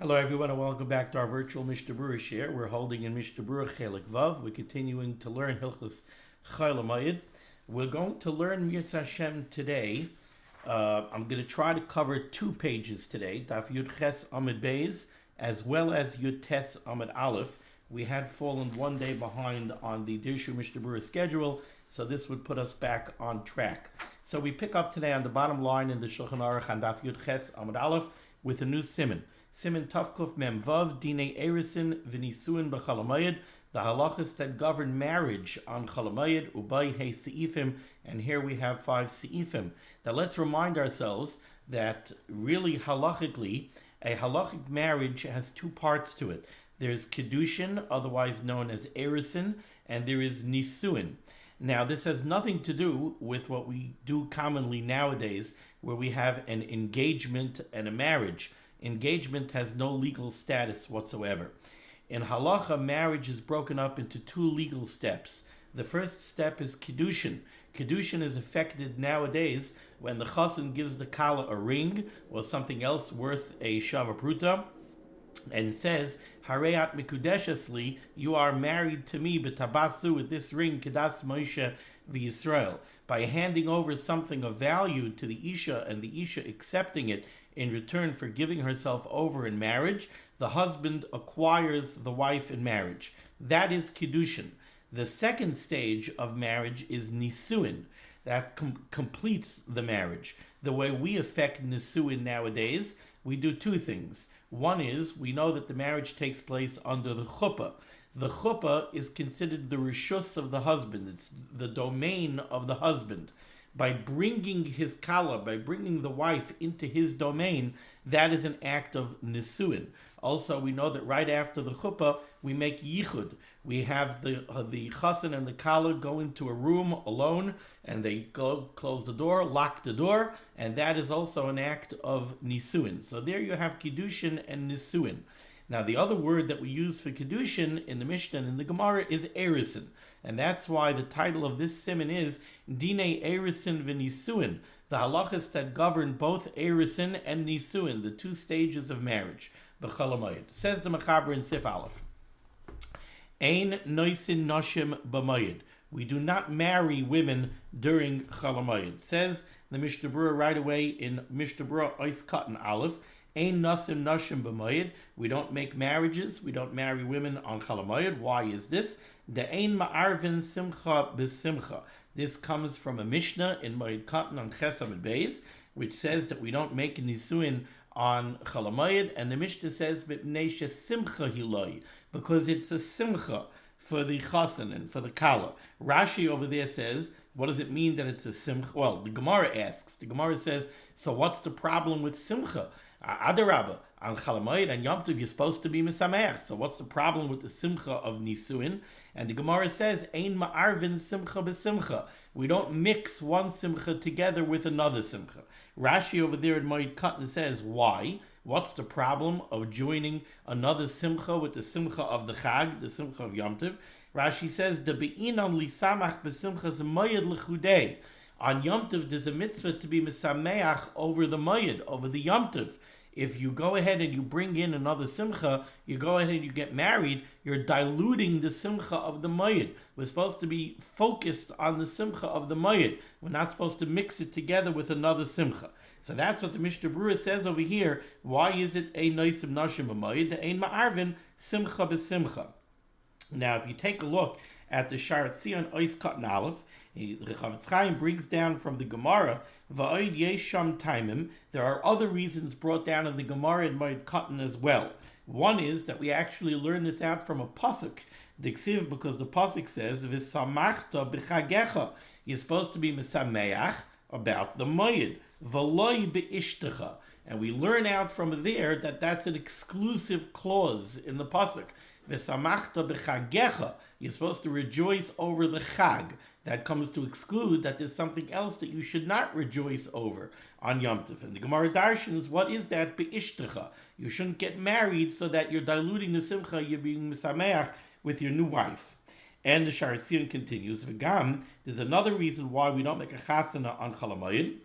Hello everyone and welcome back to our virtual Mishnah Berurah share. We're holding in Mishnah Berurah Chelik Vav. We're continuing to learn Hilchos Chol HaMoed. We're going to learn Mirz Hashem today. I'm going to try to cover 2 pages today, Daf Yud Ches Amud Beis, as well as Yud Tes Amud Aleph. We had fallen 1 day behind on the Dirshu Mishnah Berurah schedule, so this would put us back on track. So we pick up today on the bottom line in the Shulchan Aruch on Daf Yud Ches Amud Aleph with a new Siman. Siman Tavkuf Mem Vav Dine Erisin V'Nisuin B'Chol HaMoed, the halachas that govern marriage on Chol HaMoed, Ubay He Seifim, and here we have 5 Seifim. Now let's remind ourselves that really halachically, a halachic marriage has 2 parts to it. There's Kedushin, otherwise known as Erisin, and there is Nisuin. Now this has nothing to do with what we do commonly nowadays, where we have an engagement and a marriage. Engagement has no legal status whatsoever. In halachah, marriage is broken up into 2 legal steps. The first step is Kedushin. Kedushin is effected nowadays when the chassan gives the kala a ring or something else worth a shava pruta and says, Hareat mikudeshesli, you are married to me, b'tabasu, with this ring, kedas Moshe v'Yisrael. By handing over something of value to the Isha and the Isha accepting it in return for giving herself over in marriage, the husband acquires the wife in marriage. That is Kiddushin. The second stage of marriage is Nisuin. That completes the marriage. The way we affect Nisuin nowadays, we do 2 things. One is, we know that the marriage takes place under the chuppah. The chuppah is considered the rishus of the husband. It's the domain of the husband. By bringing his kala, by bringing the wife into his domain, that is an act of nisuin. Also, we know that right after the chuppah, we make yichud. We have the chassan and the kala go into a room alone, and they go close the door, lock the door, and that is also an act of nisuin. So there you have kiddushin and nisuin. Now, the other word that we use for Kedushin in the Mishnah and in the Gemara is Erisin. And that's why the title of this siman is Dine Erisin v'Nisuin, the halachas that govern both Erisin and Nisuin, the 2 stages of marriage. B'Chol HaMoed. Says the Mechaber in Sif Aleph. Ein noisin noshim b'moed. We do not marry women during Chol HaMoed. Says the Mishnah Berurah right away in Mishnah Berurah Ois Katan Aleph. Ein nasim nashim b'moed. We don't make marriages. We don't marry women on Chol HaMoed. Why is this? De ein ma'arvin simcha b'simcha. This comes from a Mishnah in Moed Katan on Ches Amud Beis, which says that we don't make nisuin on Chol HaMoed, and the Mishnah says b'pnei shesimcha hiloi, because it's a simcha for the chasan and for the kala. Rashi over there says, what does it mean that it's a simcha? Well, the Gemara asks. The Gemara says, so what's the problem with simcha? Adarabba, on Chol HaMoed and Yom Tov, you're supposed to be misameach. So what's the problem with the simcha of nisuin? And the Gemara says, ein ma'arvin simcha b'simcha. We don't mix one simcha together with another simcha. Rashi over there in Moed Katan says, why? What's the problem of joining another simcha with the simcha of the Chag, the simcha of Yom Tov? Rashi says, the be'inan lisamach b'simcha moed l'chudei. On Yom Tov, there's a mitzvah to be misameach over the moed, over the Yom Tov. If you go ahead and you bring in another simcha, you go ahead and you get married, you're diluting the simcha of the moed. We're supposed to be focused on the simcha of the moed. We're not supposed to mix it together with another simcha. So that's what the Mishnah Berurah says over here. Why is it ein noisim nashim b'moed, ein ma'arvin simcha b'simcha? Now, if you take a look at the Sharat Zion Ois Katan Aleph, the Chavetz Chaim brings down from the Gemara, Va'od yesham taimim. There are other reasons brought down in the Gemara in Moed Katan as well. One is that we actually learn this out from a pasuk, Diksiv, because the pasuk says, V'samachta b'chagecha. You're supposed to be misameach about the moed. V'loi be'ishtecha. And we learn out from there that that's an exclusive clause in the pasuk. V'samachta b'chagecha. You're supposed to rejoice over the chag. That comes to exclude that there's something else that you should not rejoice over on Yom Tov. And the Gemara darshans, what is that? Be'ishtecha. You shouldn't get married so that you're diluting the simcha, you're being misameach with your new wife. And the Sharat Zion continues, V'gam, there's another reason why we don't make a chasunah on Chol HaMoed,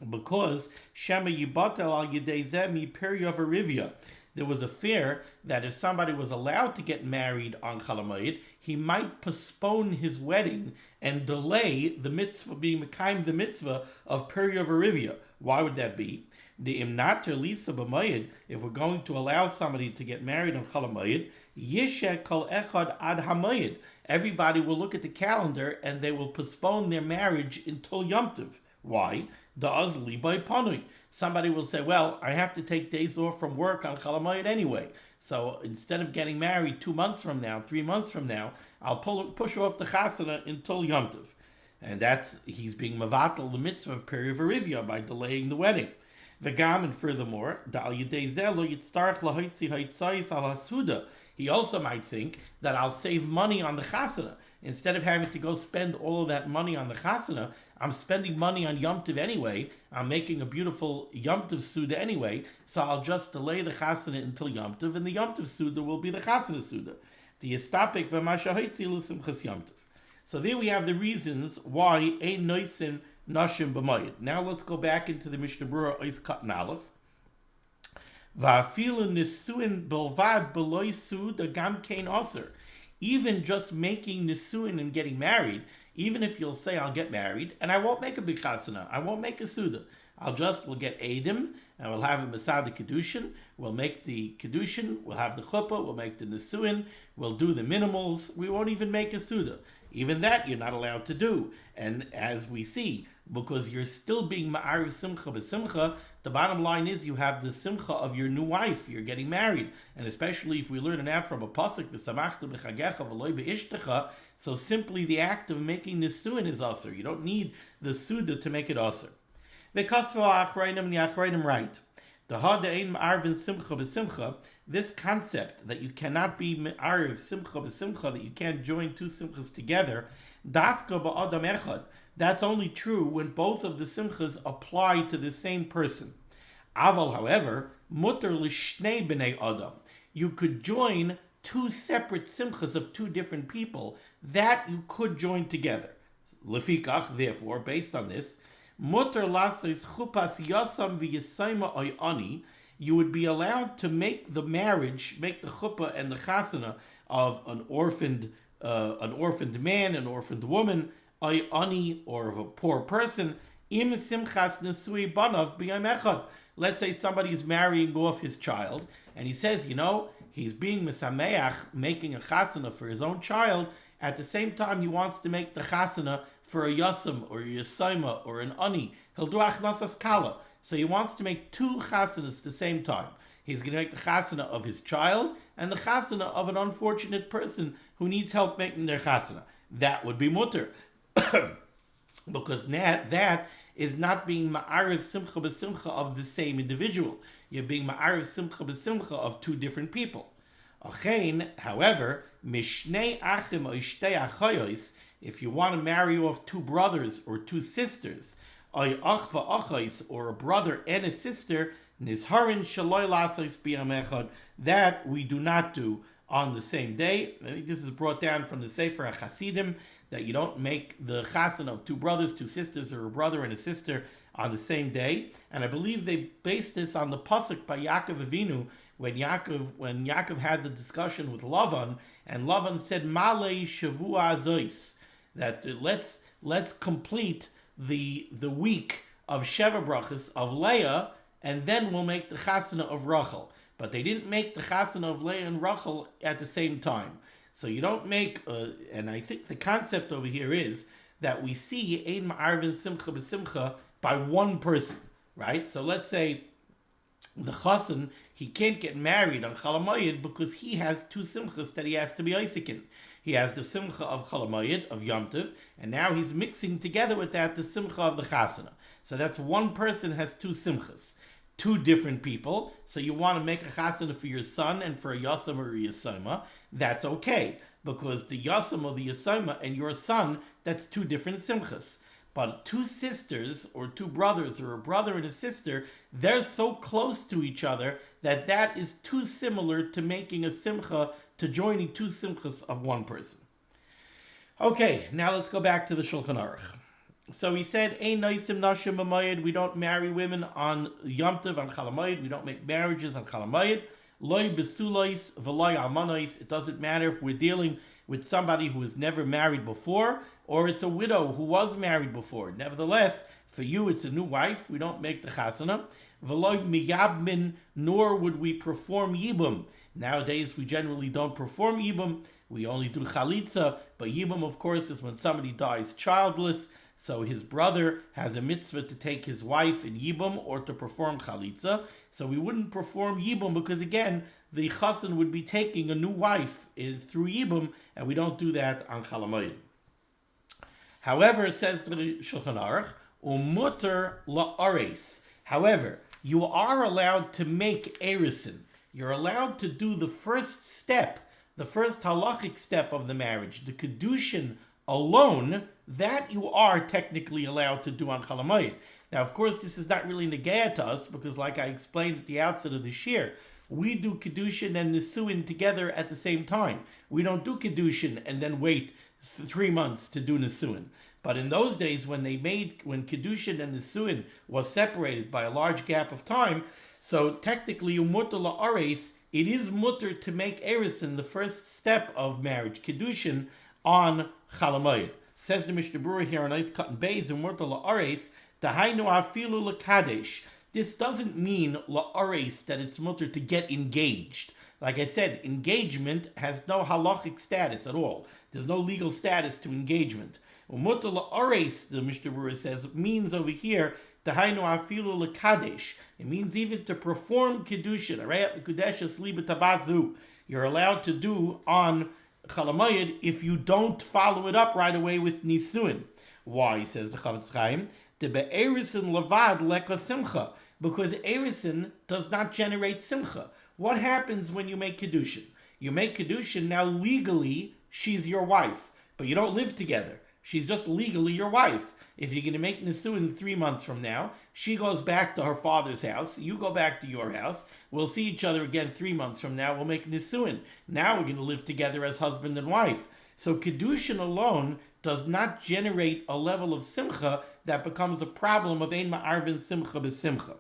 because Shema Yibatel al Yedei Zeh mi Perya V'Rivya. there was a fear that if somebody was allowed to get married on Chol HaMoed, he might postpone his wedding and delay the mitzvah, being mekayim the mitzvah of Periyah Verivia. Why would that be? The imnater lisa b'moed, if we're going to allow somebody to get married on Chol HaMoed, yisheh kol echad ad hamoed. Everybody will look at the calendar and they will postpone their marriage until Yom Tov. Why? The azli by panui. Somebody will say, well, I have to take days off from work on Chol HaMoed anyway. So instead of getting married 2 months from now, 3 months from now, I'll push off the chasunah until Yom Tov. And he's being mavatal the mitzvah of Periyah Verivia by delaying the wedding. V'gam, and furthermore, he also might think that I'll save money on the chasunah. Instead of having to go spend all of that money on the chasunah, I'm spending money on Yom Tov anyway. I'm making a beautiful Yom Tov Suda anyway, so I'll just delay the chasunah until Yom Tov, and the Yom Tov Suda will be the chasunah Suda. The yistapik b'masha hoitzi l'simchas Yom Tov. So there we have the reasons why ein noisin nashim b'mayit. Now let's go back into the Mishnah Berurah Ois Katan Aleph. Va'afilu nisuin belvad beloy suda gam kein aser. Even just making nisuin and getting married, even if you'll say I'll get married and I won't make a big chasunah, I won't make a suda. We'll get Eidim, and we'll have a Masada Kedushin, we'll make the Kedushin, we'll have the Chuppah, we'll make the Nisuin, we'll do the minimals, we won't even make a Suda. Even that you're not allowed to do. And as we see, because you're still being Ma'ariv Simcha B'Simcha, the bottom line is you have the Simcha of your new wife, you're getting married. And especially if we learn it out from a Pasuk, V'samachta b'chagecha v'loi b'ishtecha, so simply the act of making Nisuin is Aser. You don't need the Suda to make it Aser. The Achroinim right. The Ha'de'ein Ma'arvin Simcha B'Simcha, this concept that you cannot be Ma'arv Simcha B'Simcha, that you can't join two Simchas together, Dafka Ba'adam Echad, that's only true when both of the Simchas apply to the same person. Aval, however, Mutter L'Shnei B'nei Adam, you could join two separate Simchas of two different people, that you could join together. Lefikach, therefore, based on this, Mutter lasos chupas yasam v'yisayma oyani, you would be allowed to make the marriage, make the chuppah and the chasunah of an orphaned man, an orphaned woman, oyani, or of a poor person, im simchas nesui banav b'yom echad. Let's say somebody is marrying off his child, and he says, he's being misameach, making a chasunah for his own child. At the same time, he wants to make the chasunah for a yasam or a yasaima or an ani. He'll do achnasas kala. So he wants to make two chasunahs at the same time. He's going to make the chasunah of his child and the chasunah of an unfortunate person who needs help making their chasunah. That would be mutter. Because that is not being ma'ariv simcha b'simcha of the same individual. You're being ma'ariv simcha b'simcha of two different people. However, mishnei achim o ishtei achayos, if you want to marry off two brothers or two sisters, or a brother and a sister, that we do not do on the same day. I think this is brought down from the Sefer HaChasidim, that you don't make the chasun of two brothers, two sisters, or a brother and a sister on the same day. And I believe they based this on the pasuk by Yaakov Avinu, when Yaakov had the discussion with Lavan, and Lavan said, Malei Shavua Zois, that let's complete the week of Sheva Brachas of Leah, and then we'll make the chasunah of Rachel. But they didn't make the chasunah of Leah and Rachel at the same time. So you don't make, and I think the concept over here is that we see Ein Ma'arvin Simcha B'Simcha by one person, right? So let's say the chassan, he can't get married on Chol HaMoed because he has two simchas that he has to be Isaac in. He has the simcha of Chol HaMoed, of Yom Tov, and now he's mixing together with that the simcha of the chasunah. So that's one person has two simchas, two different people. So you want to make a chasunah for your son and for a yasam or a yasama, that's okay, because the yasam or the yasama and your son, that's two different simchas. But two sisters or two brothers or a brother and a sister, they're so close to each other that is too similar to making a simcha, to joining two simchas of one person. Okay, now let's go back to the Shulchan Aruch. So he said, Ein noisim nashim b'mayid, we don't marry women on Yom Tov, on Chol HaMoed, we don't make marriages on Chol HaMoed. Loy besulois v'loy almanois. It doesn't matter if we're dealing with somebody who was never married before, or it's a widow who was married before. Nevertheless, for you, it's a new wife. We don't make the chasunah. V'loy miyabmin, nor would we perform yibum. Nowadays, we generally don't perform yibum. We only do chalitza. But yibum, of course, is when somebody dies childless. So his brother has a mitzvah to take his wife in yibum or to perform chalitza. So we wouldn't perform yibum because, again, the chassan would be taking a new wife through yibum, and we don't do that on Chol HaMoed. However, says the Shulchan Aruch, umuter la'ares. However, you are allowed to make erisin. You're allowed to do the first step, the first halachic step of the marriage, the kedushin alone. That you are technically allowed to do on Chol HaMoed. Now, of course, this is not really negaya to us because, like I explained at the outset of the shiur, we do kedushin and nisuin together at the same time. We don't do kedushin and then wait 3 months to do nisuin. But in those days, when kedushin and nisuin was separated by a large gap of time, so technically, umuter la'ares, it is mutter to make erisin the first step of marriage, kedushin, on Chol HaMoed. Says the Mishnah Berurah here on Ice Cut and Beis, umuter la'ares, tahainu afilu l'kadesh. This doesn't mean la'ares that it's mutter to get engaged. Like I said, engagement has no halachic status at all. There's no legal status to engagement. Umuter la'ares, the Mishnah Berurah says, means over here tahainu afilu l'kadesh. It means even to perform kedushin. You're allowed to do on Chol HaMoed if you don't follow it up right away with nisuin. Why, says the Chavetz Chaim? The be'erisin levad leka simcha, because erisin does not generate simcha. What happens when you make kedushin? You make kedushin, now legally she's your wife, but you don't live together. She's just legally your wife. If you're going to make nisuin 3 months from now, she goes back to her father's house, you go back to your house, we'll see each other again 3 months from now, we'll make nisuin. Now we're going to live together as husband and wife. So kedushin alone does not generate a level of simcha that becomes a problem of ein ma'arvin simcha b'simcha.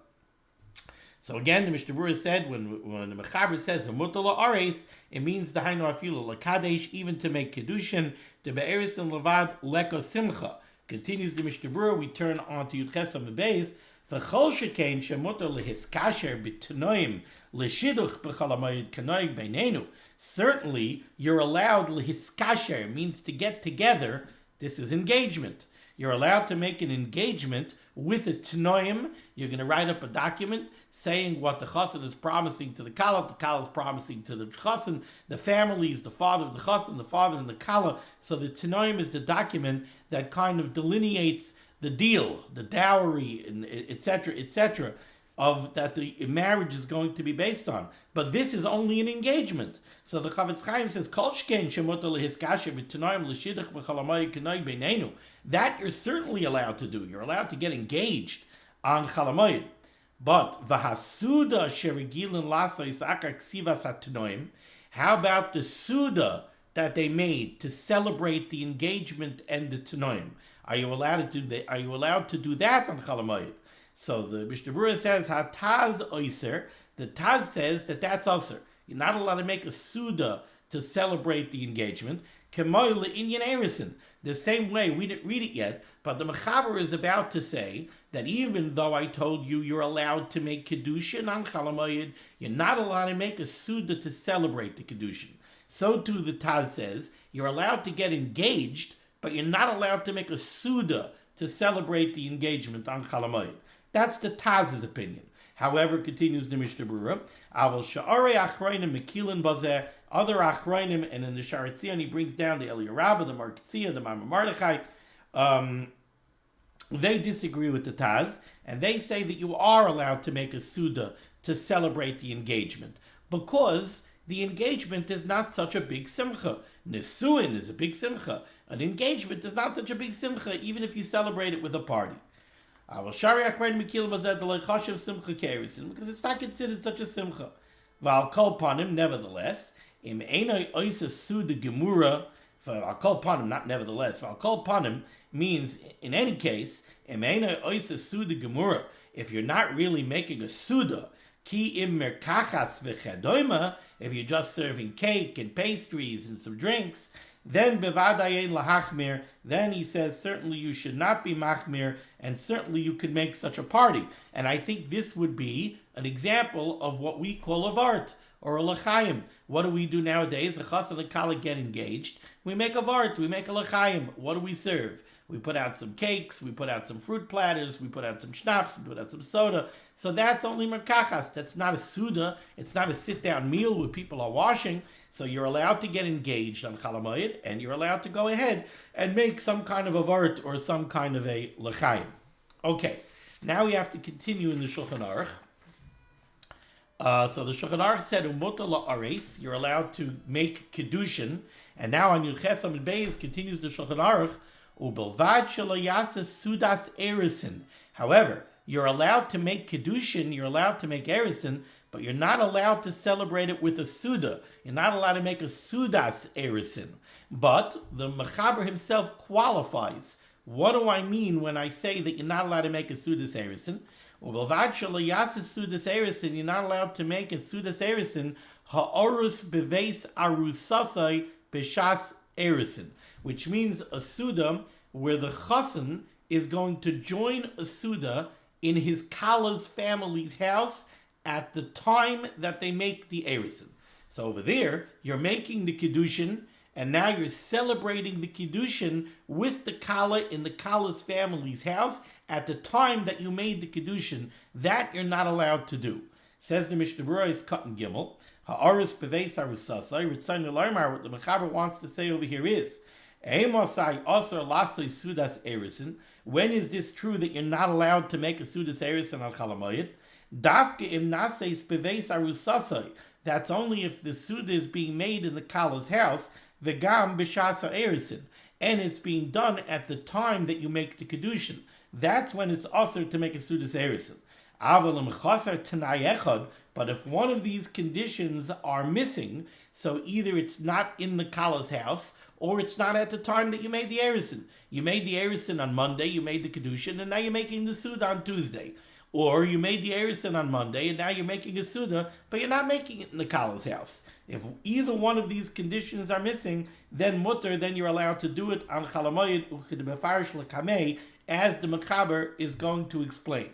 So again, the Mishnah Berurah said, when the Mechaber says umuter la'ares, it means dahainu afilu l'kadesh, even to make kedushin, the be'erisin levad leka simcha. Continues the Mishnah Berurah, we turn on to Yud Ches Beis. V'chol shekein shemuter lehiskasher b'tnoim l'shiduch b'chol HaMoed k'noig beinenu. Certainly, you're allowed lehiskasher, means to get together. This is engagement. You're allowed to make an engagement with a tnoim. You're going to write up a document saying what the chassan is promising to the kala is promising to the chassan, the family is the father of the chassan, the father and the kala. So the tnoim is the document that kind of delineates the deal, the dowry, etc., of that the marriage is going to be based on. But this is only an engagement. So the Chavetz Chaim says, Kol shkein shemuter lehiskasher b'tnoim l'shidduch b'chol HaMoed k'noig beinenu. That you're certainly allowed to do. You're allowed to get engaged on Chol HaMoed. But v'hasuda sheregilin lasos akar ksivas hatnoim. How about the suda that they made to celebrate the engagement and the tnoim? Are you allowed to do that? Are you allowed to do that on Chol HaMoed? So the Mishnah Berurah says hataz oiser. The Taz says that that's oiser. You're not allowed to make a suda to celebrate the engagement. Kemoy le'inyan erisin. The same way, we didn't read it yet, but the Mechaber is about to say that even though I told you you're allowed to make kedushin on Chol HaMoed, you're not allowed to make a suda to celebrate the kedushin. So too the Taz says you're allowed to get engaged, but you're not allowed to make a suda to celebrate the engagement on Chol HaMoed. That's the Taz's opinion. However, continues the Mishnah Berurah, Aval sha'arei achronim mekilin bazeh, other achronim, and in the Sha'ar Tzion he brings down the Eliyah Rabbah, the Markitzia, the Ma'amar Mordechai. They disagree with the Taz, and they say that you are allowed to make a suda to celebrate the engagement, because the engagement is not such a big simcha. Nisuin is a big simcha. An engagement is not such a big simcha, even if you celebrate it with a party. Because it's not considered such a simcha. Val kol panim, nevertheless, im einay oisa suda gemura. Val kol panim, not nevertheless. Val kol panim means, in any case, im einay oisa suda gemura. If you're not really making a suda, Ki im merkachas v'chedoima, if you're just serving cake and pastries and some drinks, then bevadayin lahachmir, then he says certainly you should not be machmir, and certainly you could make such a party. And I think this would be an example of what we call a vort, or a l'chaim. What do we do nowadays? A chassan and a kala get engaged. We make a vort, we make a l'chaim. What do we serve? We put out some cakes, we put out some fruit platters, we put out some schnapps, we put out some soda. So that's only merkachas. That's not a suda. It's not a sit-down meal where people are washing. So you're allowed to get engaged on Chol HaMoed, and you're allowed to go ahead and make some kind of a vort or some kind of a l'chaim. Okay, now we have to continue in the Shulchan Aruch. So the Shulchan Aruch said, "Umutar la'ares," you're allowed to make kiddushin, and now on Yud Ches Amud Beis continues the Shulchan Aruch, "Ubelvad shelo yaseh sudas erisin." However, you're allowed to make kiddushin, you're allowed to make erisin, but you're not allowed to celebrate it with a suda. You're not allowed to make a sudas erisin. But the Mechaber himself qualifies. What do I mean when I say that you're not allowed to make a sudas erisin? Ubelvad shelo yaseh sudas erisin, you're not allowed to make a sudas erisin ha'orus beveis arusasai b'shas erisin, which means a suda where the chassan is going to join a suda in his kala's family's house at the time that they make the erisin. So over there, you're making the kiddushin, and now you're celebrating the kiddushin with the kala in the kala's family's house at the time that you made the kiddushin. That you're not allowed to do. Says the Mishnah Berurah is cut in Gimel. Ha'aris beveis arusasai. Ritzayin l'larmar. What the Mechaber wants to say over here is, Eimosai asar lasai sudas erisin. When is this true that you're not allowed to make a sudas erisin on Chol HaMoed? Dafke im naseis beveis arusasai. That's only if the suda is being made in the kala's house. V'gam b'shasa erisin, and it's being done at the time that you make the kiddushin. That's when it's also to make a sudas erisin. Avalim chasar tanai echad, but if one of these conditions are missing, so either it's not in the kala's house, or it's not at the time that you made the erisin. You made the erisin on Monday, you made the kiddushin, and now you're making the suda on Tuesday. Or you made the erisin on Monday, and now you're making a suda, but you're not making it in the kala's house. If either one of these conditions are missing, then mutter, then you're allowed to do it on Chol HaMoed, as the Mechaber is going to explain.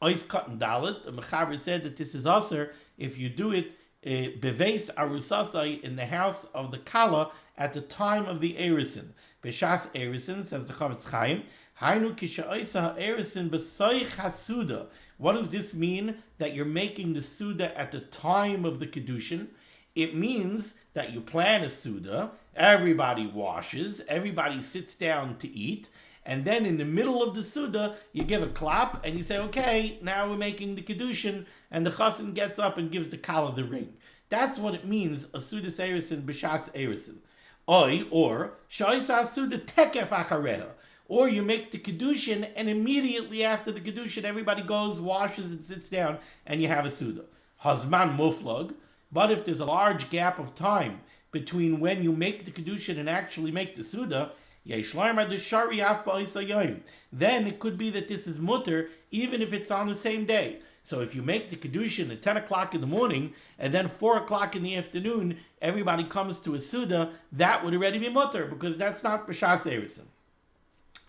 Ois Katan Dalet, the Mechaber said that this is usher if you do it beveis arusasai, in the house of the kala at the time of the erisin. B'shas erisin, says the Chavetz Chaim, hainu kisha'isa ha'erisin b'soich hasuda. What does this mean that you're making the suda at the time of the kiddushin? It means that you plan a suda, everybody washes, everybody sits down to eat, and then in the middle of the suda, you give a clap and you say, okay, now we're making the kiddushin, and the chassan gets up and gives the kala the ring. That's what it means, a suda erisin b'shas erisin. Or sha'isa suda tekef achareha. Or you make the kiddushin, and immediately after the kiddushin, everybody goes, washes, and sits down, and you have a suda. Hazman muflag. But if there's a large gap of time between when you make the kiddushin and actually make the suda, then it could be that this is mutter, even if it's on the same day. So if you make the kiddushin at 10 o'clock in the morning, and then 4 o'clock in the afternoon, everybody comes to a suda, that would already be mutter, because that's not b'shas erisin.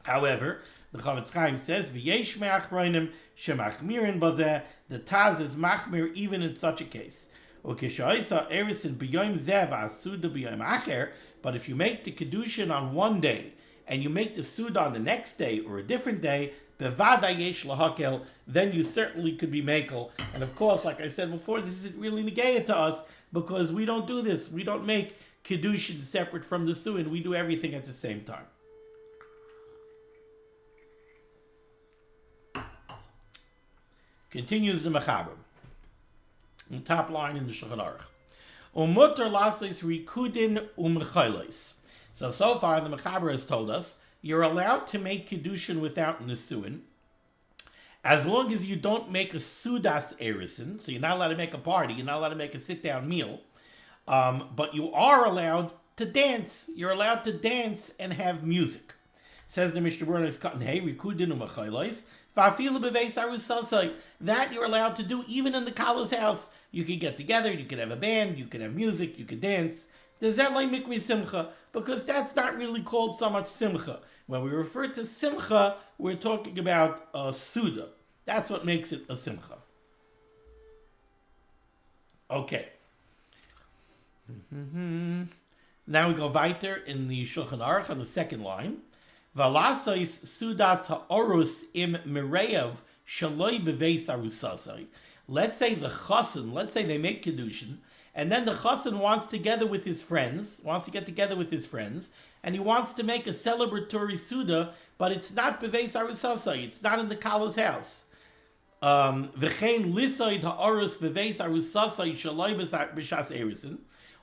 However, the Chavetz Chaim says, "V'yesh me'achronim shemachmirin bazeh." The Taz is machmir even in such a case. But if you make the kiddushin on one day and you make the suda on the next day or a different day, then you certainly could be makel. And of course, like I said before, this isn't really negated to us because we don't do this. We don't make kiddushin separate from the suda, and we do everything at the same time. Continues the Mechaber. The top line in the Shulchan Aruch. Umutar lasis rikudin umechaylos. So far the Mechaber has told us you're allowed to make kiddushin without nesuin, as long as you don't make a sudas erisin. So you're not allowed to make a party. You're not allowed to make a sit-down meal. But you are allowed to dance. You're allowed to dance and have music. Says the Mishnah Berurah is cutting hey rikudin umechaylos. Va'afilu beveis arusasai. That you're allowed to do even in the Kala's house. You could get together, you could have a band, you could have music, you could dance. There's that like mikri simcha, because that's not really called so much simcha. When we refer to simcha, we're talking about a suda. That's what makes it a simcha. Okay. Now we go weiter in the Shulchan Aruch on the second line. Valasois sudas ha'orus im mireyev shaloi beveis arusasai. Let's say the chasun, let's say they make kedushin, and then the chasun wants to get together with his friends, and he wants to make a celebratory suda, but it's not beveis arusasai, it's not in the kala's house. V'chein lisoid ha'orus beveis arusasai shaloi b'shas erisin.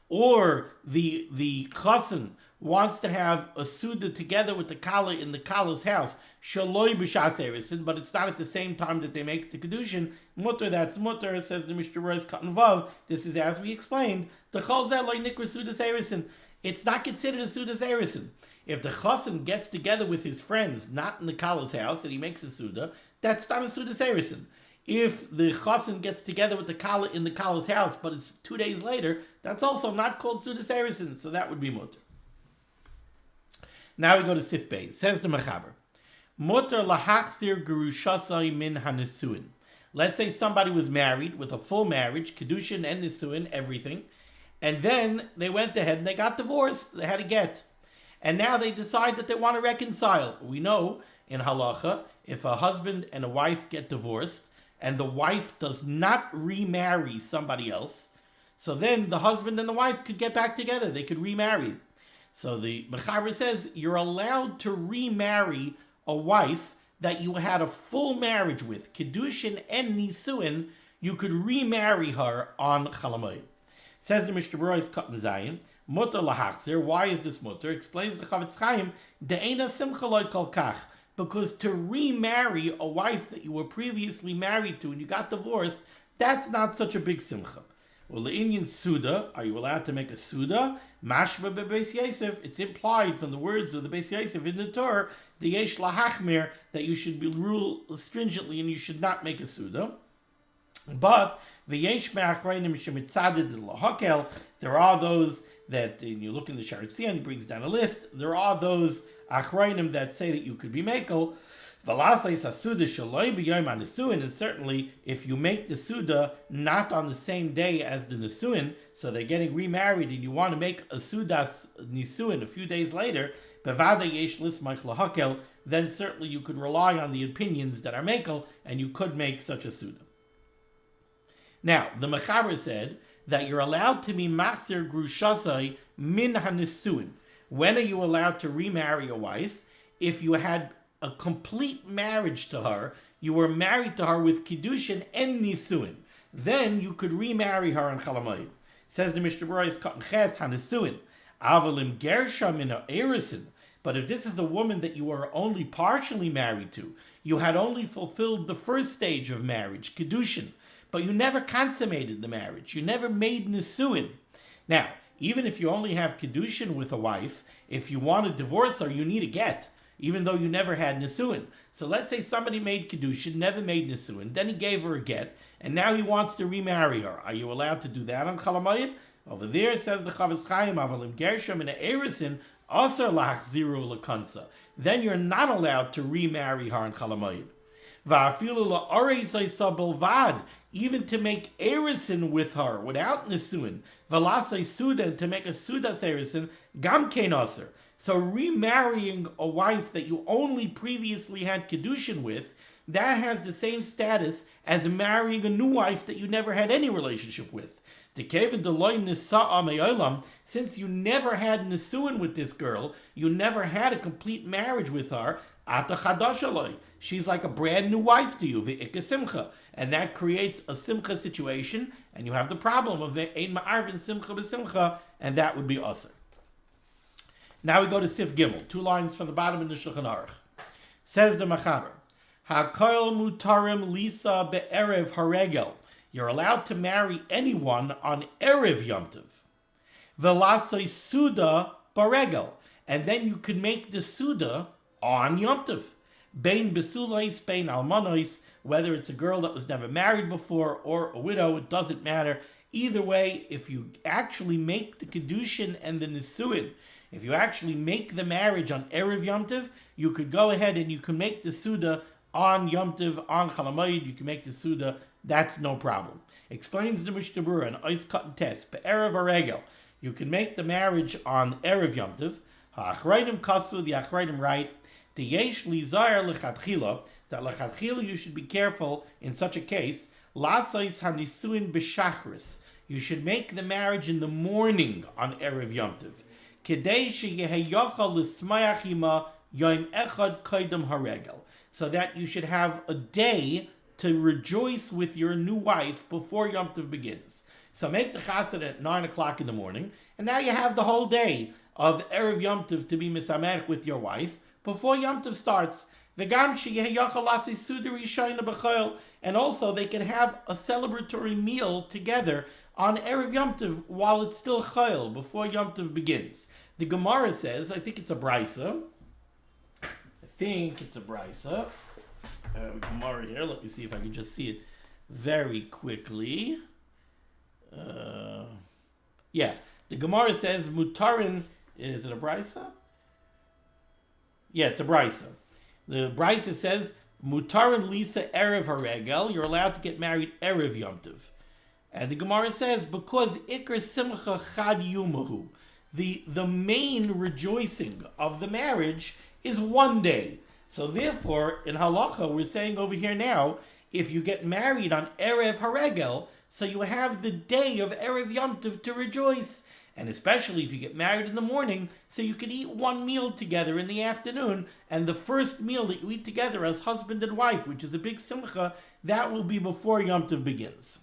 Or the chasun wants to have a suda together with the kala in the kala's house, shaloi b'shas erisin, but it's not at the same time that they make the kedushin. Mutter, that's mutter, says the Mishnah Berurah Katan Vav. This is as we explained. The chol zeh lo nikra sudas erisin. It's not considered a sudas erisin. If the chasun gets together with his friends, not in the kala's house, and he makes a suda, that's not a sudas erisin. If the chasun gets together with the kala in the kala's house, but it's 2 days later, that's also not called sudas erisin, so that would be mutter. Now we go to Sif Beis. Says the Mechaber, mutter lahachzir gerushasai min hanesuin. Let's say somebody was married with a full marriage, kedushin and nisuin, everything, and then they went ahead and they got divorced. They had a get, and now they decide that they want to reconcile. We know in halachah, if a husband and a wife get divorced, and the wife does not remarry somebody else, so then the husband and the wife could get back together. They could remarry. So the Mechaber says you're allowed to remarry a wife that you had a full marriage with, kedushin and nisuin. You could remarry her on Chol HaMoed. Says the Mishnah Berurah is Katan Zayin, mutter lahachzir. Why is this mutter? Explains the Chavetz Chaim, de'ena simcha lo kol kach. Because to remarry a wife that you were previously married to and you got divorced, that's not such a big simcha. Well, the Indian suda, are you allowed to make a suda? Mashma bebeis Yosef, it's implied from the words of the Beis Yosef in the Torah, the yesh lahachmir, that you should be ruled stringently and you should not make a suda. But v'yesh me'achrayim shemitzadid lahakel, there are those that, and you look in the Sharet Tzion, he brings down a list, there are those achrayim that say that you could be mekel. V'lasais hasuda shaloi b'yom hanisuin, and certainly if you make the suda not on the same day as the nisuin, so they're getting remarried and you want to make a sudas nisuin a few days later, bevada yesh lismach lahakel, then certainly you could rely on the opinions that are mekel and you could make such a suda. Now, the Mechaber said that you're allowed to be machzir grushasai min hanisuin. When are you allowed to remarry a wife? If you had a complete marriage to her, you were married to her with kiddushin and nisuin, then you could remarry her on Chol HaMoed. Says the Mishnah Berurah is Katan Ches hanisuin, avalim gersha min ha'erisin. But if this is a woman that you are only partially married to, you had only fulfilled the first stage of marriage, kiddushin, but you never consummated the marriage, you never made nisuin. Now, even if you only have kiddushin with a wife, if you want to divorce her, you need a get, even though you never had nisuin. So let's say somebody made kiddushin, never made nisuin, then he gave her a get, and now he wants to remarry her. Are you allowed to do that on Chol HaMoed? Over there says the Chavetz Chaim, avalim gershom in erisin aser lachziru lekansa. Then you're not allowed to remarry her on Chol HaMoed. Va'afilu la'orei sabel vad, even to make erisin with her without nisuin, v'lasei suda, to make a sudas erisin, gam kein aser. So remarrying a wife that you only previously had kiddushin with, that has the same status as marrying a new wife that you never had any relationship with. Since you never had nisuin with this girl, you never had a complete marriage with her, she's like a brand new wife to you, and that creates a simcha situation, and you have the problem of ein ma'arvin simcha b'simcha, and that would be aser. Now we go to Sif Gimel, 2 lines from the bottom in the Shulchan Aruch. Says the Mechaber, Hakol mutarim lisa be'erev haregel. You're allowed to marry anyone on Erev Yom Tov. Velasei Suda Baregel. And then you can make the Suda on Yom Tov. Bein besulois, bein almonois, whether it's a girl that was never married before or a widow, it doesn't matter. Either way, if you actually make the kedushin and the nisuin, if you actually make the marriage on Erev Yom Tov, you could go ahead and you can make the Suda on Yom Tov, on Chol HaMoed, you can make the Suda, that's no problem. Explains the Mishnah Berurah in Ois Cut Test, Be'erev Aregel, you can make the marriage on Erev Yom Tov, Ha'achrayim Kasu, the Achrayim write, the Yesh Lizayar Lechatchila, that Lechatchila you should be careful in such a case, Lasois HaNisuin B'Shachris, you should make the marriage in the morning on Erev Yom Tov. Kedei sheyeheyochal l'smayach ima yom echad kaidem haregel, so that you should have a day to rejoice with your new wife before Yom Tov begins. So make the chasunah at 9 o'clock in the morning, and now you have the whole day of Erev Yom Tov to be misamech with your wife before Yom Tov starts. V'gam sheyeheyochal lasi suda rishayna b'chol, and also they can have a celebratory meal together on Erev Yom Tov while it's still chayil, before Yom Tov begins. The Gemara says, I think it's a brisa. Gemara here, let me see if I can just see it very quickly. The Gemara says, mutarin, is it a brisa? Yeah, it's a brisa. The brisa says, mutarin lisa erev haregel, you're allowed to get married Erev Yom Tov. And the Gemara says, because Iker Simcha Chad Yumahu, the main rejoicing of the marriage is one day. So therefore, in halachah, we're saying over here now, if you get married on Erev Haregel, so you have the day of Erev Yom Tov to rejoice. And especially if you get married in the morning, so you can eat one meal together in the afternoon, and the first meal that you eat together as husband and wife, which is a big simcha, that will be before Yom Tov begins.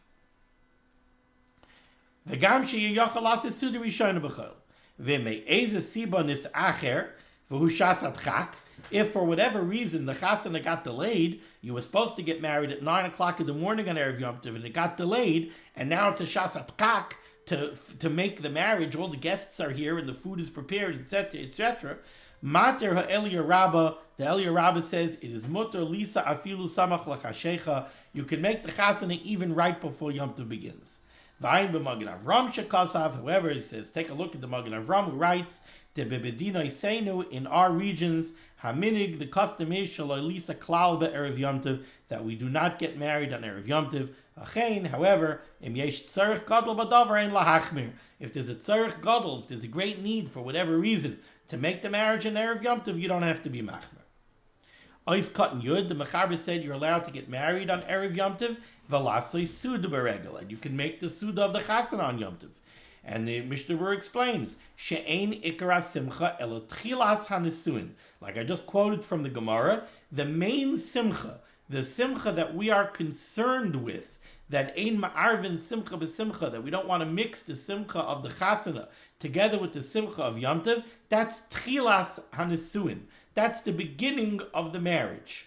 V'gam sheyeyochal lasi suda rishayna b'chol. V'me'ezeh siba nis'acher v'hu shasat chak. If for whatever reason the chasunah got delayed, you were supposed to get married at 9 o'clock in the morning on Erev Yom Tov, and it got delayed, and now it's a shasat chak to make the marriage. All the guests are here, and the food is prepared, etc., etc. Mater ha'Eliyah Rabbah, the Eliyah Rabbah says, it is mutter lisa afilu samach l'chashecha. You can make the chasunah even right before Yom Tov begins. V'ayin b'Magen Avram shekasav. However, he says, take a look at the Magen Avram who writes, "De bebedina isenu, in our regions, haminig, the custom is shaloi lisa klal be'erev Yom Tov, that we do not get married on Erev Yom Tov. Achein, however, im yesh tzarich gadol b'davar ein lahachmir. If there's a tzarich gadol, if there's a great need for whatever reason to make the marriage on Erev Yom Tov, you don't have to be machmir." Ois Katan Yud, the Mechaber said you're allowed to get married on Erev Yom Tov, v'lasei suda beregel, and you can make the suda of the chasunah on Yom Tov. And the Mishnah Berurah explains, she'ein ikara simcha elo tchilas hanisuin. Like I just quoted from the Gemara, the main simcha, the simcha that we are concerned with, that ein ma'arvin simcha b'simcha, that we don't want to mix the simcha of the chasunah together with the simcha of Yom Tov, that's tchilas hanisuin. That's the beginning of the marriage.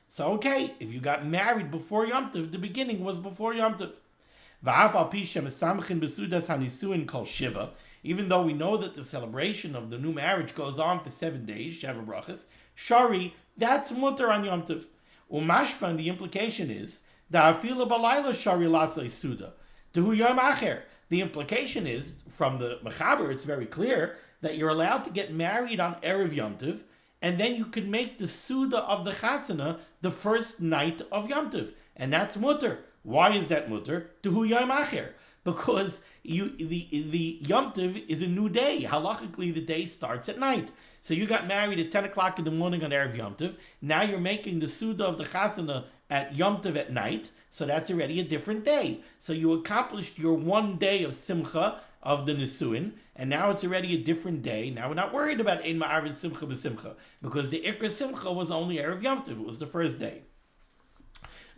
So okay, if you got married before Yom Tov, the beginning was before Yom Tov. Even though we know that the celebration of the new marriage goes on for 7 days, Sheva Brachas, Shari, that's mutter on Yom Tov. Umashpan, the implication is, Da'afila balayla Shari lasei suda, Tehu Yom Acher. The implication is, from the Mechaber, it's very clear, that you're allowed to get married on Erev Yom Tov, and then you can make the suda of the chasunah the first night of Yom Tov. And that's mutter. Why is that mutter? Tehu Yom Acher. Because the Yom Tov is a new day. Halachically, the day starts at night. So you got married at 10 o'clock in the morning on Erev Yom Tov. Now you're making the suda of the chasunah at Yom Tov at night. So that's already a different day. So you accomplished your 1 day of simcha, of the Nisuin, and now it's already a different day. Now we're not worried about Ein Ma'arvin Simcha B'Simcha, because the Ikra Simcha was only Erev Yom Tov, it was the first day.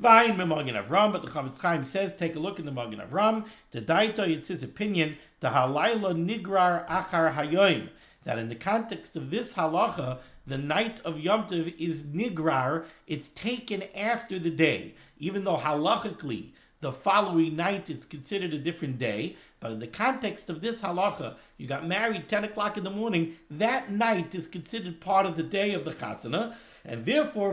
V'ayin b'Magen Avram, but the Chavetz Chaim says, take a look in the Magen Avram, the Daito, it's his opinion, the Halayla Nigrar Achar Hayoim, that in the context of this halacha, the night of Yom Tov is Nigrar, it's taken after the day, even though halachically, the following night is considered a different day. But in the context of this halacha, you got married 10 o'clock in the morning, that night is considered part of the day of the chasunah, and therefore,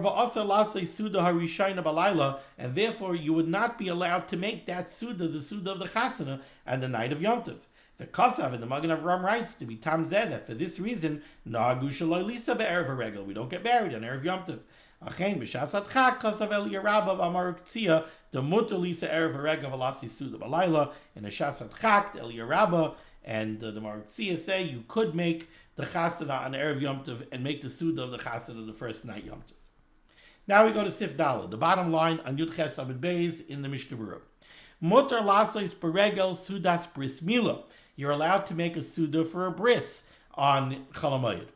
and therefore you would not be allowed to make that suda, the suda of the chasunah, on the night of Yom Tov. The Kosav and the Magen Avram writes to be Tam Zeh that for this reason, we don't get married on Erev Yom Tov. Achen b'shas Chag Kosav El Yerabav Amar K'tzia the Mutter Lisa Erev Haregel Velasi Suda Balayla in the Shas Chag El Yerabah and the Amar K'tzia say you could make the chasunah on Erev Yom Tov and make the suda of the chasunah the first night Yom Tov. Now we go to Sif Daled, the bottom line on Yud Ches Amud Beis in the Mishnah Berurah. Mutter Lasos Beregel Sudas Bris Mila. You're allowed to make a suda for a bris on Chol HaMoed.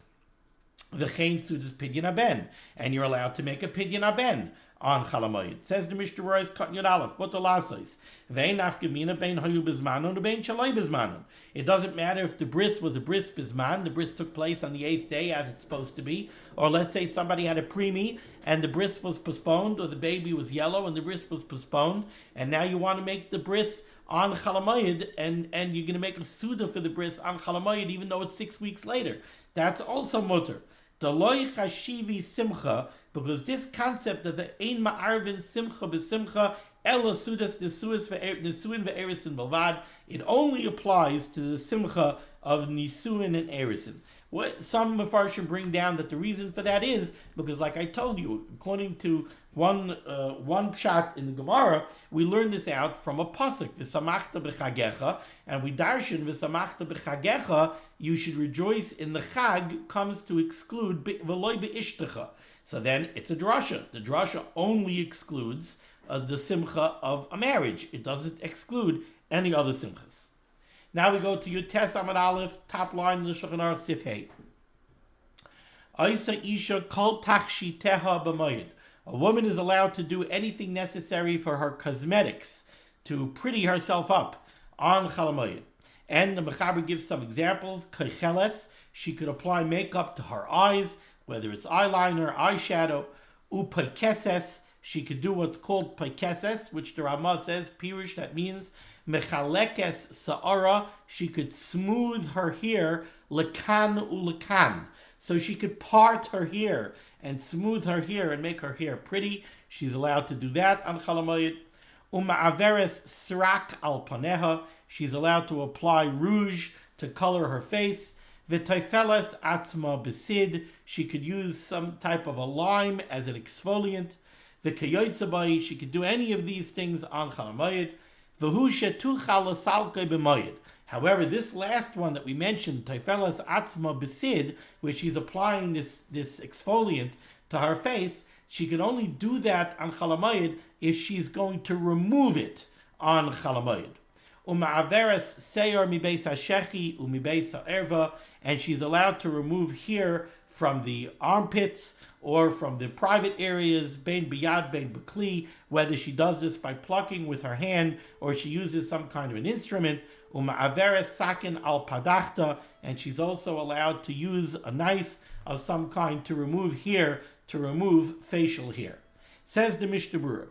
V'chein sudas pidyon aben, and you're allowed to make a pidyon aben on Chol HaMoed. Says the Mishnah Berurah, Katan Yud Aleph, Mutter Lasos. Ve'ein nafkamina bein hayu bizmanon u'bein shaloi bizmanon. It doesn't matter if the bris was a bris bizman, the bris took place on the 8th day as it's supposed to be, or let's say somebody had a preemie and the bris was postponed, or the baby was yellow and the bris was postponed, and now you want to make the bris on Chol HaMoed, and you're going to make a suda for the bris on Chol HaMoed even though it's 6 weeks later. That's also mutter. Deloi chashivi simcha, because this concept of the ein ma'arvin simcha b'simcha ela sudas nisuin ve'erisin balvad, it only applies to the simcha of nisuin and erisin. What some Mefarshim bring down that the reason for that is because, like I told you, according to one pshat in the Gemara, we learn this out from a pasuk, v'samachta b'chagecha, and we darshan v'samachta b'chagecha. You should rejoice in the chag comes to exclude v'loi be'ishtecha. So then it's a drasha. The drasha only excludes the simcha of a marriage. It doesn't exclude any other simchas. Now we go to Yud Tes Amud Aleph, top line in the Shulchan Aruch Sif Hey. Aisa isha kol tachshiteha b'moed. A woman is allowed to do anything necessary for her cosmetics to pretty herself up on Chol HaMoed. And the Mechaber gives some examples. Keicheles, she could apply makeup to her eyes, whether it's eyeliner, eyeshadow. Upekeses, she could do what's called pekeses, which the Ramah says, pirush, that means mechalekes sa'ara, she could smooth her hair, lekan ulekan. So she could part her hair and smooth her hair and make her hair pretty. She's allowed to do that on Chol HaMoed. Uma'averes srak al paneha, she's allowed to apply rouge to color her face. V'taifeles atzma besid, she could use some type of a lime as an exfoliant. V'kayotzabai, she could do any of these things on Chol HaMoed. V'hu shetuchal l'salkei b'moed. However, this last one that we mentioned, taifeles atzma besid, where she's applying this exfoliant to her face, she can only do that on Chol HaMoed if she's going to remove it on Chol HaMoed. Uma'averes seyor mibeis hashechi umibeis ha'erva, and she's allowed to remove hair from the armpits or from the private areas, bein biyad, bein b'kli, whether she does this by plucking with her hand or she uses some kind of an instrument. Uma'averes sakin al padachta, and she's also allowed to use a knife of some kind to remove hair, to remove facial hair. Says the Mishnah Berurah.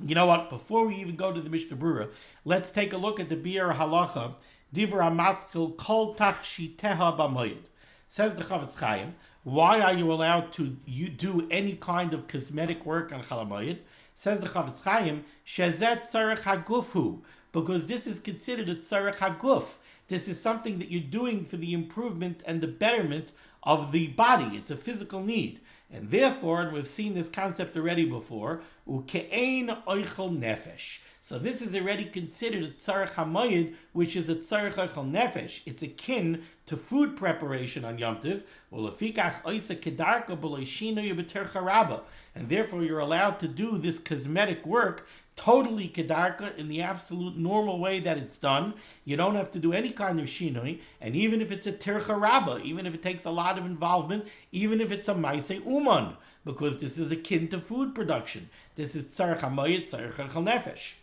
You know what? Before we even go to the Mishnah Berurah, let's take a look at the biur halacha. Divra maskil kol tachshiteha b'moed. Says the Chavetz Chaim, why are you allowed to do any kind of cosmetic work on Chol HaMoed? Says the Chavetz Chaim, shezet tzarech hagufhu, because this is considered a tzarech haguf. This is something that you're doing for the improvement and the betterment of the body. It's a physical need. And therefore, and we've seen this concept already before, uke'ein oichel nefesh. So this is already considered a tzarech hamoyed, which is a tzarech oichel nefesh. It's akin to food preparation on Yom Tov. And therefore, you're allowed to do this cosmetic work totally kedarka in the absolute normal way that it's done. You don't have to do any kind of shinoi, and even if it's a tircha rabba, even if it takes a lot of involvement, even if it's a maaseh uman, because this is akin to food production. This is tzarech hamayit, tzarech echel nefesh.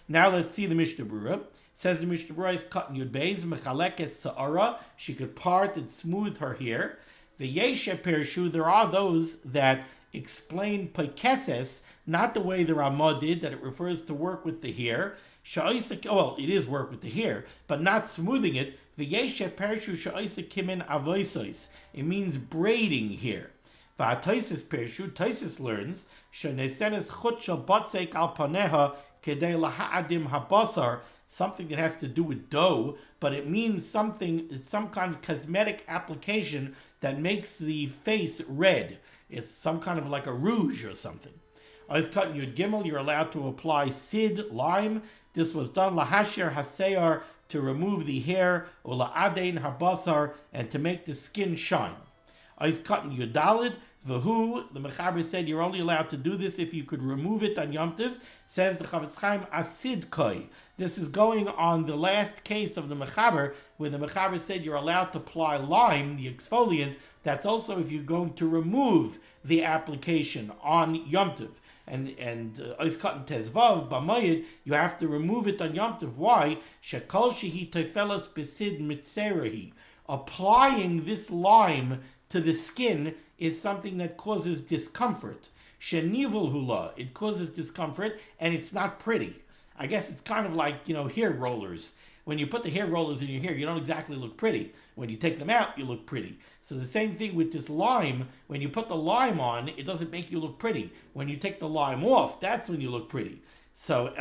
Now let's see the Mishnah Berurah. Says the Mishnah Berurah is cut in Yud Beis, mechalekes sa'ara, she could part and smooth her hair. The yeshe pershu, there are those that explain pekeses, not the way the Ramah did, that it refers to work with the hair. Well, it is work with the hair, but not smoothing it. It means braiding hair. Taisus learns something that has to do with dough, but it means something, it's some kind of cosmetic application that makes the face red. It's some kind of like a rouge or something. As cut in Yud Gimel, you're allowed to apply sid, lime. This was done lahashir haseyar, to remove the hair, or la'adein habasar, and to make the skin shine. As cut in Yud Daled, Vahu, the Mechaber said you're only allowed to do this if you could remove it on Yom Tov. Says the Chavetz Chaim, asid koi. This is going on the last case of the Mechaber, where the Mechaber said you're allowed to apply lime, the exfoliant. That's also if you're going to remove the application on Yom Tov. And Oiskat and Tezvav, B'mayid, you have to remove it on Yom Tov. Why? Shekol shehi tefelas besid mitzerahi. Applying this lime to the skin is something that causes discomfort. Shenivul hula, it causes discomfort, and it's not pretty. I guess it's kind of like, hair rollers. When you put the hair rollers in your hair, you don't exactly look pretty. When you take them out, you look pretty. So the same thing with this lime. When you put the lime on, it doesn't make you look pretty. When you take the lime off, that's when you look pretty. So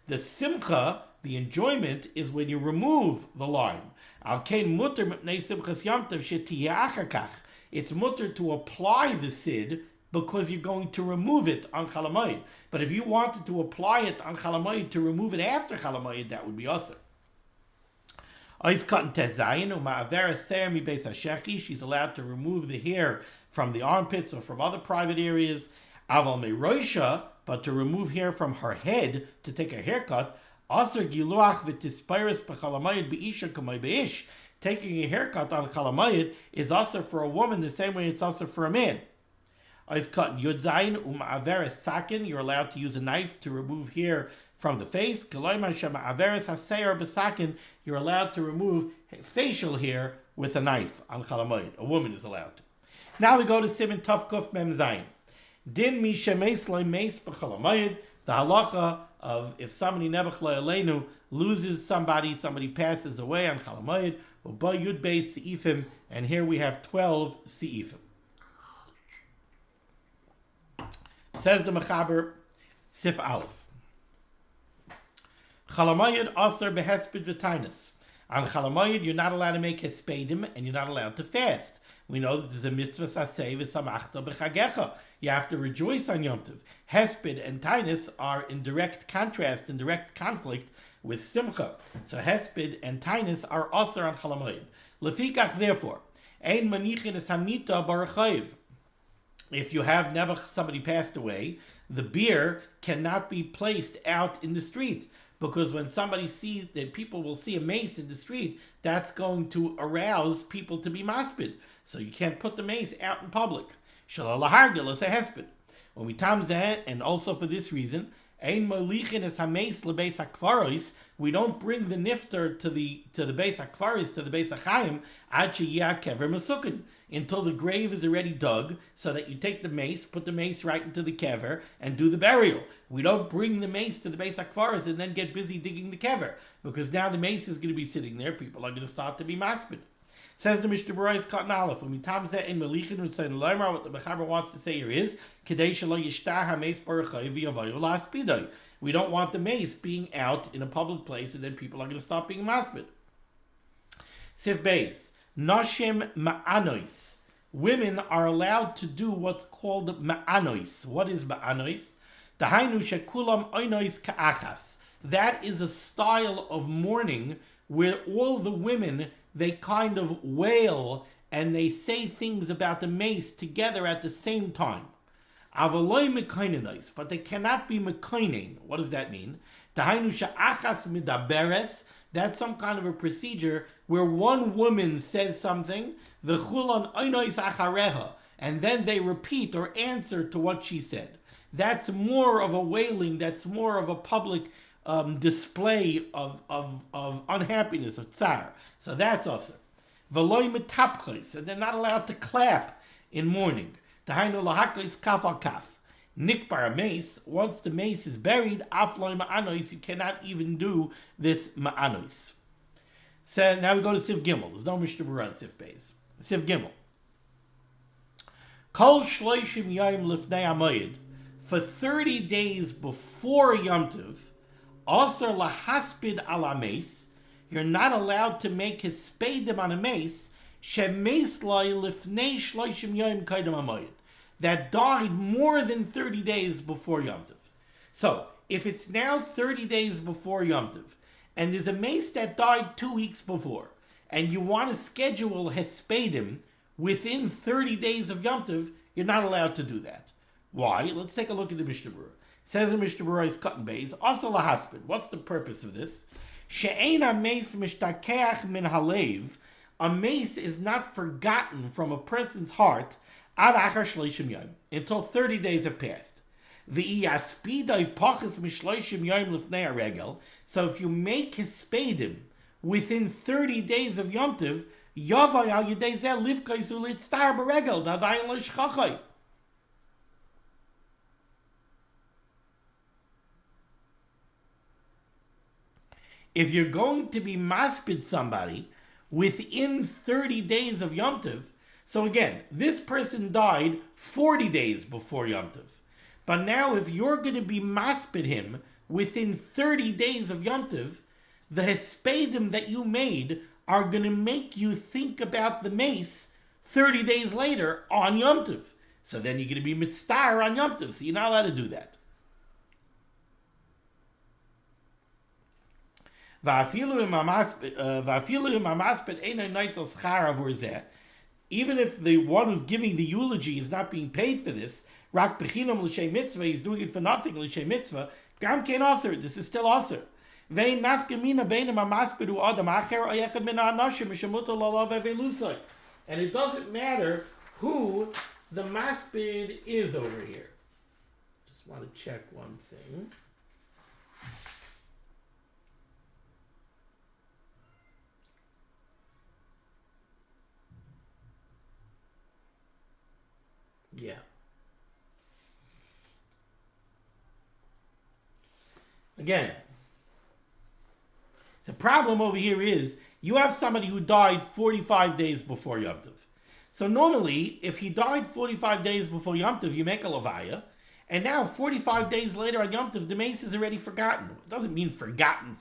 the simcha, the enjoyment, is when you remove the lime. It's mutter to apply the sid because you're going to remove it on Chol HaMoed. But if you wanted to apply it on Chol HaMoed to remove it after Chol HaMoed, that would be awesome. She's allowed to remove the hair from the armpits or from other private areas. But to remove hair from her head, to take a haircut, taking a haircut on Chol HaMoed is also for a woman the same way it's also for a man. You're allowed to use a knife to remove hair from the face. You're allowed to remove facial hair with a knife on Chol HaMoed. A woman is allowed to. Now we go to Siman Tov Kuf Mem Zayin. Din mi shemes lo meis b'Chol HaMoed. The halachah of if somebody nebach lo aleinu loses somebody passes away on Chol HaMoed. U'ba yud beis seifim, and here we have 12 seifim. Says the Mechaber, Sif Aleph. Chol HaMoed aser behesped v'tainus. On Chol HaMoed, you're not allowed to make hespedim, and you're not allowed to fast. We know that there's a mitzvah saseh v'samachta b'chagecha. You have to rejoice on Yom Tov. Hesped and tainus are in direct contrast, in direct conflict with simcha. So hesped and tainus are aser on Chol HaMoed. Lefikach, therefore, ein manichin es hamita barachayiv. If you have nebuch, somebody passed away, the beer cannot be placed out in the street, because when somebody sees that, people will see a mace in the street, that's going to arouse people to be maspid. So you can't put the mace out in public. Shalal lahargil is a hesped. When we tam zeh, and also for this reason, ein molichin es hameis lebeis hakvaros. We don't bring the nifter to the beis hakvaros, to the beis hachayim, ad sheyeh kever mesukin, until the grave is already dug, so that you take the mace, put the mace right into the kever, and do the burial. We don't bring the mace to the beis hakvaros and then get busy digging the kever, because now the mace is going to be sitting there. People are going to start to be maspid. Says the Mishnah Berurah is cotton aleph. When we tam zeh in melichin v'tzayin loymar, what the Mechaber wants to say here is kedei shelo yishtah hameis barachayiv v'yavayu la'aspidai. We don't want the mace being out in a public place, and then people are going to stop being maspid. Sif Beis, Noshim ma'anois. Women are allowed to do what's called ma'anois. What is ma'anois? Dahainu shekulam oinois ka'achas. That is a style of mourning where all the women, they kind of wail and they say things about the mace together at the same time. Avaloi mekainenois, but they cannot be mekainen. What does that mean? Dahainu sha'achas midaberes. That's some kind of a procedure where one woman says something, v'chulan oinois achareha, and then they repeat or answer to what she said. That's more of a wailing. That's more of a public display of unhappiness, of tsar. So that's also. V'loy metapchos, and they're not allowed to clap in mourning. Dahainu lahakos kaf al kaf. Nikbar mace, once the mace is buried, afloy ma'anois, you cannot even do this ma'anois. So now we go to Siv Gimel. There's no Mishnah Berurah on Siv Beis. Siv Gimel. Kol shloishim yom lifnei HaMoed, for 30 days before Yom Tov, asar lahaspid ala mace, you're not allowed to make his spadim on a mace, shemes loy lifnei shloishim yom kaidem HaMoed, that died more than 30 days before Yom Tov. So, if it's now 30 days before Yom Tov, and there's a mace that died 2 weeks before, and you want to schedule hespedim within 30 days of Yom Tov, you're not allowed to do that. Why? Let's take a look at the Mishnah Berurah. It says in Mishnah Berurah's cotton base, also lahaspid. What's the purpose of this? She'ena mace mishtakeach min halev. A mace is not forgotten from a person's heart ad achar shloishim yom, until 30 days have passed. V'yaspidai pachas mishloishim yom lifnei haregel. So if you make hespedim within 30 days of Yom Tov, yavai al yedei zeh livkaisu litztar beregel dadayin lo shchachai. If you're going to be maspid somebody within 30 days of Yom Tov, so again, this person died 40 days before Yom Tov. But now if you're going to be maspid him within 30 days of Yom Tov, the hespedim that you made are going to make you think about the mace 30 days later on Yom Tov. So then you're going to be mitzvah on Yom Tov, so you're not allowed to do that. Even if the one who's giving the eulogy is not being paid for this, rak bechinam l'shem mitzvah, he's doing it for nothing l'shem mitzvah, gam kein aser, this is still aser. And it doesn't matter who the maspid is over here. Just want to check one thing. Yeah. Again, the problem over here is you have somebody who died 45 days before Yom Tov. So normally, if he died 45 days before Yom Tov, you make a levaya, and now 45 days later on Yom Tov, the mace is already forgotten. It doesn't mean forgotten.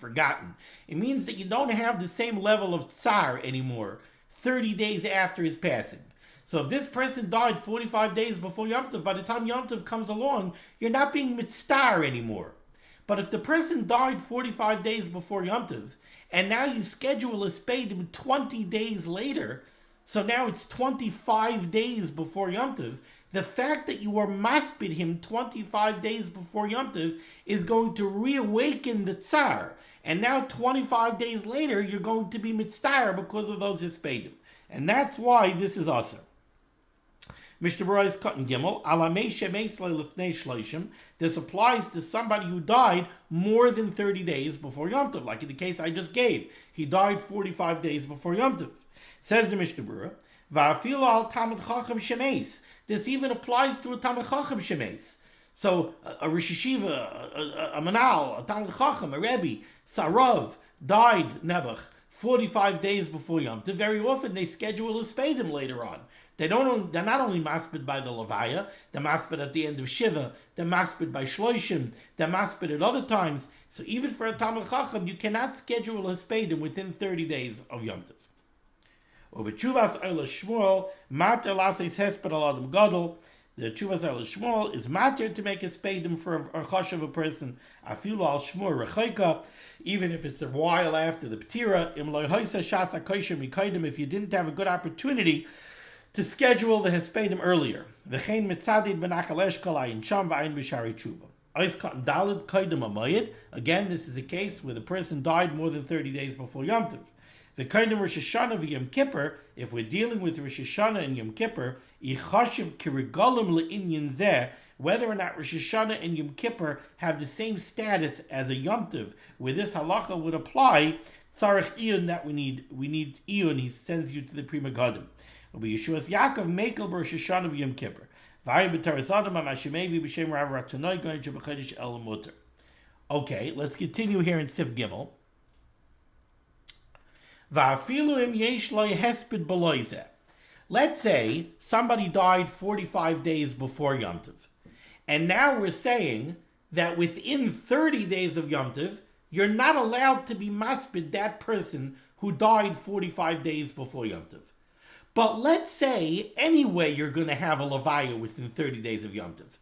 It means that you don't have the same level of tsar anymore 30 days after his passing. So if this person died 45 days before Yom Tov, by the time Yom Tov comes along, you're not being mitzvah anymore. But if the person died 45 days before Yom Tov, and now you schedule a spadim 20 days later, so now it's 25 days before Yom Tov, the fact that you were maspid him 25 days before Yom Tov is going to reawaken the tsar. And now 25 days later, you're going to be mitzvah because of those hispedim. And that's why this is awesome. Mishnah Berurah is cut in Gimel. This applies to somebody who died more than 30 days before Yom Tov, like in the case I just gave. He died 45 days before Yom Tov. Says the Mishnah Berurah, this even applies to a Talmid Chacham shemes. So a Rosh Yeshiva, a Manal, a Talmid Chacham, a Rebbe, Sarav, died Nebuch 45 days before Yom Tov. Very often they schedule a spadim later on. They're not only maspid by the Levaya, they're maspid at the end of Shiva, they're maspid by Shloishim, they're maspid at other times. So even for a Talmid Chacham, you cannot schedule a spadim within 30 days of Yom Tov. The Chuvas El Shmuel is matter to make a spadim for a chosh of a person. Afilu al shmur rechaika, even if it's a while after the ptira. If you didn't have a good opportunity to schedule the hespedim earlier. V'chein mitzadid benachal eshkol ayin sham v'ayin b'shari tshuva. Ois katan dalid kaidem hamoed. Again, this is a case where the person died more than 30 days before Yom Tov. V'kaidem Rosh Hashanah v'Yom Kippur. If we're dealing with Rosh Hashanah and Yom Kippur, yichashiv kirigolim le'inyan zeh, whether or not Rosh Hashanah and Yom Kippur have the same status as a Yom Tov, where this halacha would apply Sarach Iyun, that we need Iyun, he sends you to the Prima Gadim. Be Yeshua's Yaakov, Mekel, Rosh Hashanah, V'Yom Kippur. Okay, let's continue here in Sif Gimel. Let's say somebody died 45 days before Yom Tov. And now we're saying that within 30 days of Yom Tov, you're not allowed to be maspid that person who died 45 days before Yom Tov. But let's say, anyway, you're going to have a levaya within 30 days of Yom Tov.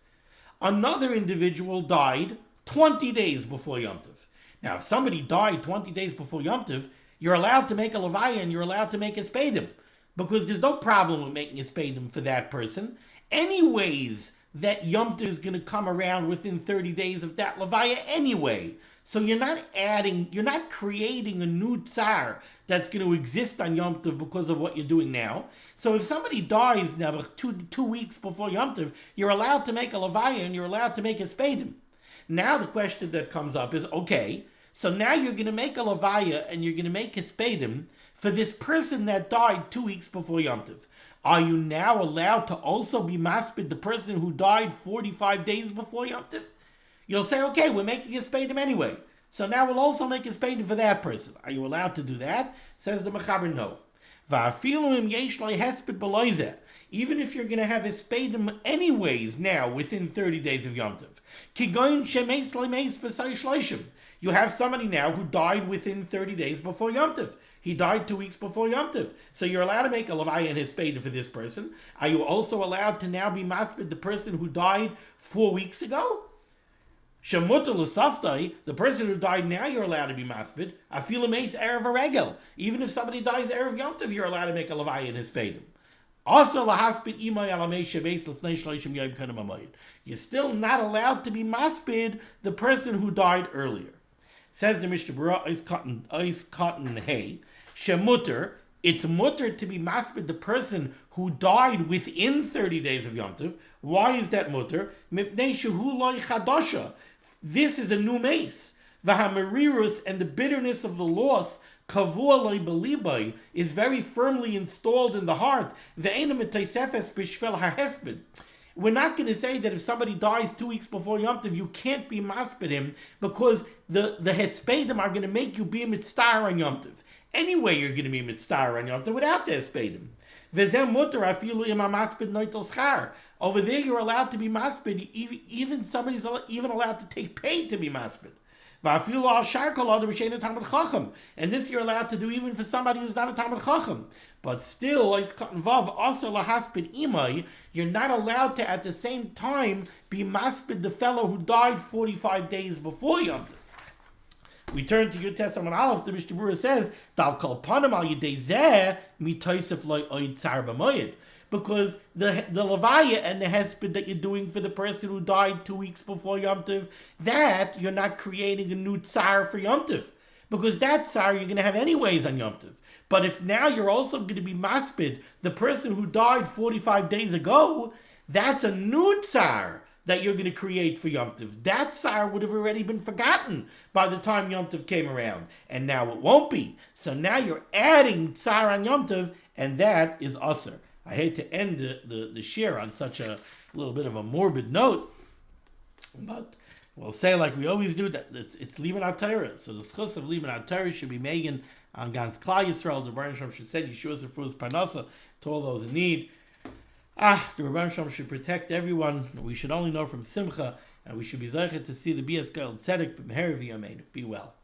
Another individual died 20 days before Yom Tov. Now, if somebody died 20 days before Yom Tov, you're allowed to make a levaya and you're allowed to make a spadim, because there's no problem with making a spadim for that person. Anyways, that Yom Tov is going to come around within 30 days of that levaya anyway. So you're not creating a new tsar that's going to exist on Yom Tov because of what you're doing now. So if somebody dies now 2 weeks before Yom Tov, you're allowed to make a levaya and you're allowed to make a spadim. Now the question that comes up is, okay, so now you're going to make a levaya and you're going to make a spadim for this person that died 2 weeks before Yom Tov. Are you now allowed to also be maspid the person who died 45 days before Yom Tov? You'll say, okay, we're making a spadim anyway. So now we'll also make a spadim for that person. Are you allowed to do that? Says the Mechaber, no. Even if you're going to have a spadim anyways now within 30 days of Yom Tov. You have somebody now who died within 30 days before Yom Tov. He died 2 weeks before Yom Tov. So you're allowed to make a levaya and his spadim for this person. Are you also allowed to now be maspid the person who died 4 weeks ago? Shemutar l'saftai, the person who died now, you're allowed to be maspid. Afilu meis erev haregel. Even if somebody dies erev Yom Tov, you're allowed to make a levaya in his spadim. Also lahaspid imay alamei shebeis l'fnei shloshim yom kanem hamoed. You're still not allowed to be maspid the person who died earlier. Says the Mishnah Berurah, ois cotton hay. Shemutar, it's mutter to be maspid the person who died within 30 days of Yom Tov. Why is that mutter? Mipnei shehu loy chadasha. This is a new mace. V'hamerirus, and the bitterness of the loss, kavua loy belibai, is very firmly installed in the heart. Ve'ena mitaisefes b'shvel hahesped. We're not going to say that if somebody dies 2 weeks before Yom Tov, you can't be maspid him, because the hespedim are going to make you be a mitzvah on Yom Tov. Anyway, you're going to be mitzvah on Yom Tov without the hespedim. Over there, you're allowed to be maspid. Even somebody's even allowed to take pay to be maspid. And this you're allowed to do even for somebody who's not a Talmid Chacham. But still, you're not allowed to at the same time be maspid the fellow who died 45 days before Yom Tov. We turn to Yud Testament Aleph. The Mishnah Berurah says, "Dal kol panim al yidei zeh mitoisef loy oid tsar b'moed," because the levaya and the hesped that you're doing for the person who died 2 weeks before Yom Tov, that you're not creating a new tsar for Yom Tov, because that tsar you're going to have anyways on Yom Tov. But if now you're also going to be maspid the person who died 45 days ago, that's a new tsar that you're going to create for Yom Tov. That tsar would have already been forgotten by the time Yom Tov came around, and now it won't be. So now you're adding tsar on Yom Tov, and that is usher. I hate to end the shiur on such a little bit of a morbid note, but we'll say like we always do, that it's limud HaTorah. So the schus of limud HaTorah should be megan on Gans Klal Yisrael. The Rebbeinu Shalom should send Yeshua's refuahs parnasa to all those in need. The Rebbeinu Shalom should protect everyone. We should only know from simcha, and we should be zeichet to see the bias Gold Tzedek b'meher v'yameinu. Be well.